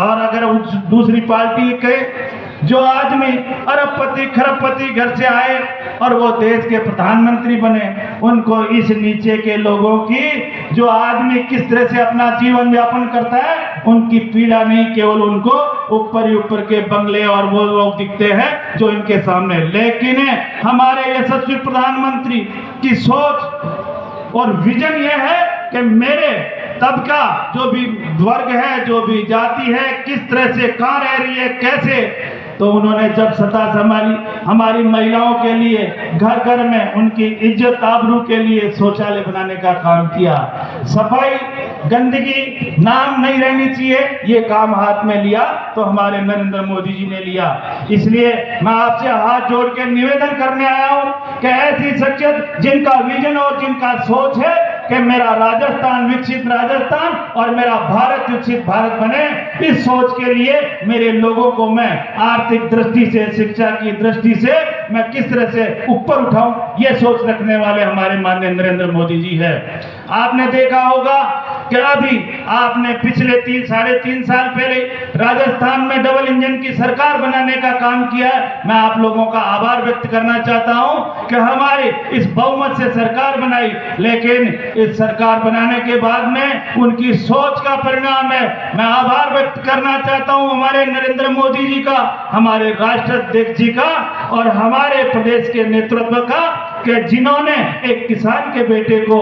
और अगर उस दूसरी पार्टी के जो आदमी अरबपति खरबपति घर से आए और वो देश के प्रधानमंत्री बने, उनको इस नीचे के लोगों की जो आदमी किस तरह से अपना जीवन यापन करता है उनकी पीड़ा नहीं, केवल उनको ऊपर ही ऊपर के बंगले और वो लोग दिखते हैं जो इनके सामने। लेकिन हमारे यशस्वी प्रधानमंत्री की सोच और विजन ये है कि मेरे तबका जो भी वर्ग है, जो भी जाति है, किस तरह से कहाँ रह रही है, कैसे। तो उन्होंने जब सत्ता संभाली, हमारी महिलाओं के लिए घर घर में उनकी इज्जत आबरू के लिए शौचालय बनाने का काम किया। सफाई गंदगी नाम नहीं रहनी चाहिए, ये काम हाथ में लिया तो हमारे नरेंद्र मोदी जी ने लिया। इसलिए मैं आपसे हाथ जोड़ के निवेदन करने आया हूँ कि ऐसी शख्सियत जिनका विजन और जिनका सोच है कि मेरा राजस्थान विकसित राजस्थान और मेरा भारत विकसित भारत बने, इस सोच के लिए मेरे लोगों को मैं आर्थिक दृष्टि से, शिक्षा की दृष्टि से मैं किस तरह से ऊपर उठाऊं, ये सोच रखने वाले हमारे माननीय नरेंद्र मोदी जी है। आपने देखा होगा कि अभी आपने पिछले 3-3.5 साल पहले राजस्थान में डबल इंजन की सरकार बनाने का काम किया है। मैं आप लोगों का आभार व्यक्त करना चाहता हूं कि हमारी इस बहुमत से सरकार बनाई, लेकिन इस सरकार बनाने के बाद में उनकी सोच का परिणाम है। मैं आभार व्यक्त करना चाहता हूं हमारे नरेंद्र मोदी जी का, हमारे राष्ट्राध्यक्ष जी का और हमारे प्रदेश के नेतृत्व का, कि जिन्होंने एक किसान के बेटे को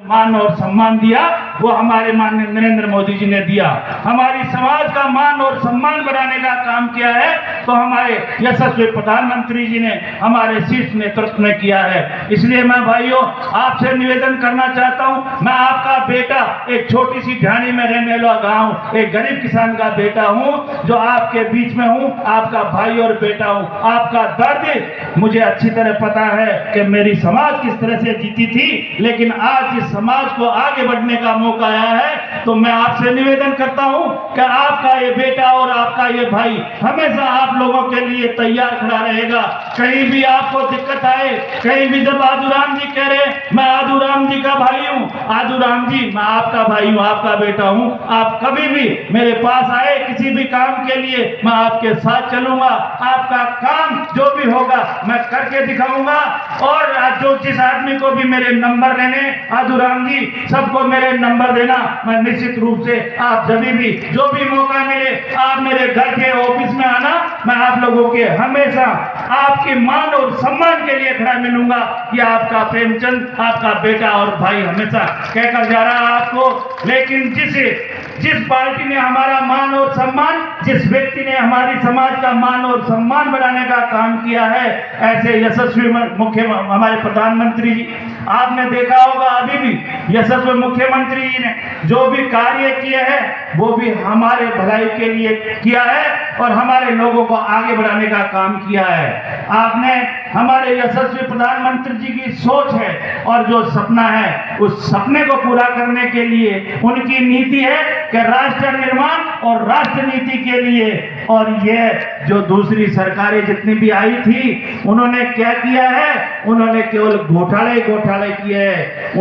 मान और सम्मान दिया, वो हमारे माननीय नरेंद्र मोदी जी ने दिया। हमारी समाज का मान और सम्मान बढ़ाने का काम किया है तो हमारे यशस्वी प्रधानमंत्री जी ने हमारे शीर्ष नेतृत्व में किया है। इसलिए मैं भाइयों आपसे निवेदन करना चाहता हूं, मैं आपका बेटा, एक छोटी सी ढाणी में रहने वाला गांव, एक गरीब किसान का बेटा हूं, जो आपके बीच में हूं, आपका भाई और बेटा हूं। आपका दर्द मुझे अच्छी तरह पता है कि मेरी समाज किस तरह से जीती थी, लेकिन आज इस समाज को आगे बढ़ने का मौका आया है। तो मैं आपसे निवेदन करता हूं कि आपका ये बेटा और आपका ये भाई हमेशा आप लोगों के लिए तैयार खड़ा रहेगा। कहीं भी आपको दिक्कत आए, कहीं भी जब आदूराम जी कह रहे मैं आदूराम जी का भाई हूं, आदूराम जी मैं आपका भाई हूं, आपका बेटा हूं, आप कभी भी मेरे पास आए किसी भी काम के लिए, मैं आपके साथ चलूंगा। आपका काम जो भी होगा मैं करके दिखाऊंगा। और जो जिस आदमी को भी मेरे नंबर लेने, आदूराम जी सबको मेरे नंबर देना, मैं निश्चित रूप से आप जब भी जो भी मौका मिले आप मेरे घर के ऑफिस में आना, मैं आप लोगों के हमेशा आपके मान और सम्मान के लिए खड़ा मिलूंगा। ये आपका प्रेमचंद, आपका बेटा और भाई हमेशा कहकर जा रहा है आपको। लेकिन जिस पार्टी ने हमारा मान और सम्मान, जिस व्यक्ति ने हमारी समाज का मान और सम्मान बढ़ाने का काम किया है, ऐसे यशस्वी हमारे प्रधानमंत्री जी, आपने देखा होगा अभी भी यशस्वी मुख्यमंत्री जी ने जो भी कार्य किए हैं वो भी हमारे भलाई के लिए किया है और हमारे लोगों को आगे बढ़ाने का काम किया है। आपने हमारे यशस्वी प्रधानमंत्री जी की सोच है और जो सपना है, उस सपने को पूरा करने के लिए उनकी नीति है कि राष्ट्र निर्माण और राष्ट्र नीति के लिए। और ये जो दूसरी सरकारें जितनी भी आई थी, उन्होंने क्या किया है, उन्होंने केवल घोटाले किए हैं।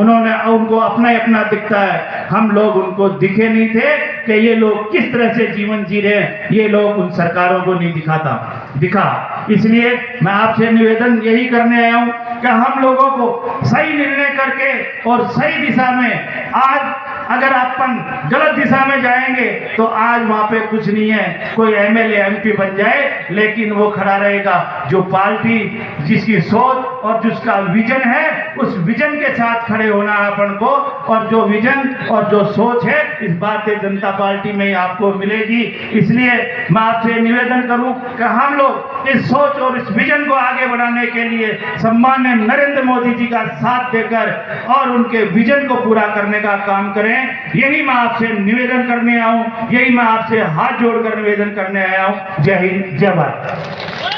उनको अपना दिखता है, हम लोग उनको दिखे नहीं थे कि ये लोग किस तरह से जीवन जी रहे हैं, ये लोग उन सरकारों को नहीं दिखा। इसलिए मैं आपसे निवेदन यही करने आया हूं कि हम लोगों को सही निर्णय करके और सही दिशा में, आज अगर अपन गलत दिशा में जाएंगे तो आज वहां पे कुछ नहीं है, कोई एमएलए एमपी बन जाए लेकिन वो खड़ा रहेगा जो पार्टी जिसकी सोच और जिसका विजन है, उस विजन के साथ खड़े होना अपन को। और जो विजन और जो सोच है इस भारतीय जनता पार्टी में आपको मिलेगी। इसलिए मैं आपसे निवेदन करूं कि हम लोग इस सोच और इस विजन को आगे बढ़ाने के लिए सम्मान्य नरेंद्र मोदी जी का साथ देकर और उनके विजन को पूरा करने का काम करें। यही मैं आपसे निवेदन करने आया हूं, यही मैं आपसे हाथ जोड़कर निवेदन करने आया हूं। जय हिंद, जय भारत।